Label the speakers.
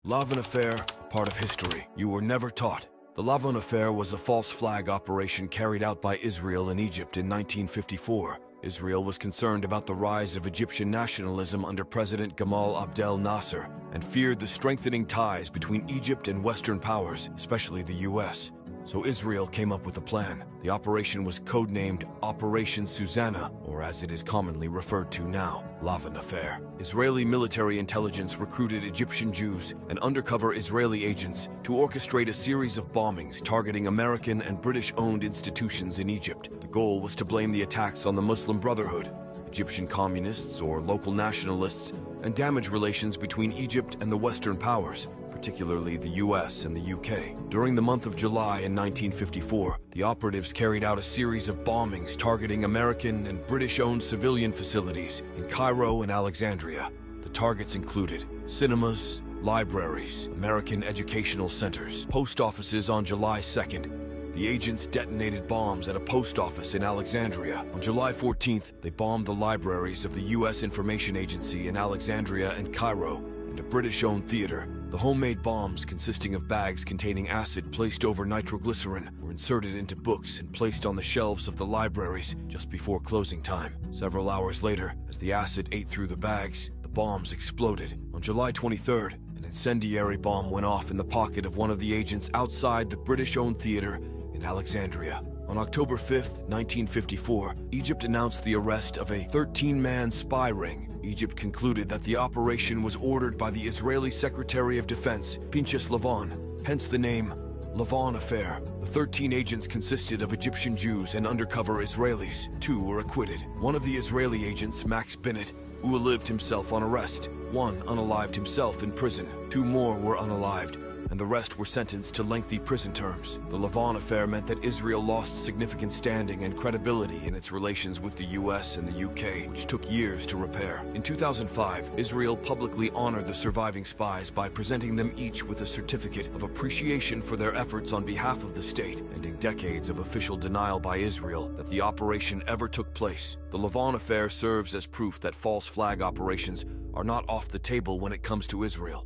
Speaker 1: Lavon Affair, part of history you were never taught. The Lavon Affair was a false flag operation carried out by Israel and Egypt in 1954. Israel was concerned about the rise of Egyptian nationalism under President Gamal Abdel Nasser and feared the strengthening ties between Egypt and Western powers, especially the US. So Israel came up with a plan. The operation was codenamed Operation Susanna, or as it is commonly referred to now, Lavon Affair. Israeli military intelligence recruited Egyptian Jews and undercover Israeli agents to orchestrate a series of bombings targeting American and British-owned institutions in Egypt. The goal was to blame the attacks on the Muslim Brotherhood, Egyptian communists or local nationalists, and damage relations between Egypt and the Western powers, particularly the US and the UK. During the month of July in 1954, the operatives carried out a series of bombings targeting American and British-owned civilian facilities in Cairo and Alexandria. The targets included cinemas, libraries, American educational centers, post offices. On July 2nd, the agents detonated bombs at a post office in Alexandria. On July 14th, they bombed the libraries of the US Information Agency in Alexandria and Cairo, and a British-owned theater. The homemade bombs, consisting of bags containing acid placed over nitroglycerin, were inserted into books and placed on the shelves of the libraries just before closing time. Several hours later, as the acid ate through the bags, the bombs exploded. On July 23rd, an incendiary bomb went off in the pocket of one of the agents outside the British-owned theater in Alexandria. On October 5th, 1954, Egypt announced the arrest of a 13-man spy ring. Egypt concluded that the operation was ordered by the Israeli Secretary of Defense, Pinchas Lavon, hence the name Lavon Affair. The 13 agents consisted of Egyptian Jews and undercover Israelis. 2 were acquitted. One of the Israeli agents, Max Bennett, outlived himself on arrest. 1 unalived himself in prison. 2 more were unalived, and the rest were sentenced to lengthy prison terms. The Lavon Affair meant that Israel lost significant standing and credibility in its relations with the US and the UK, which took years to repair. In 2005, Israel publicly honored the surviving spies by presenting them each with a certificate of appreciation for their efforts on behalf of the state, ending decades of official denial by Israel that the operation ever took place. The Lavon Affair serves as proof that false flag operations are not off the table when it comes to Israel.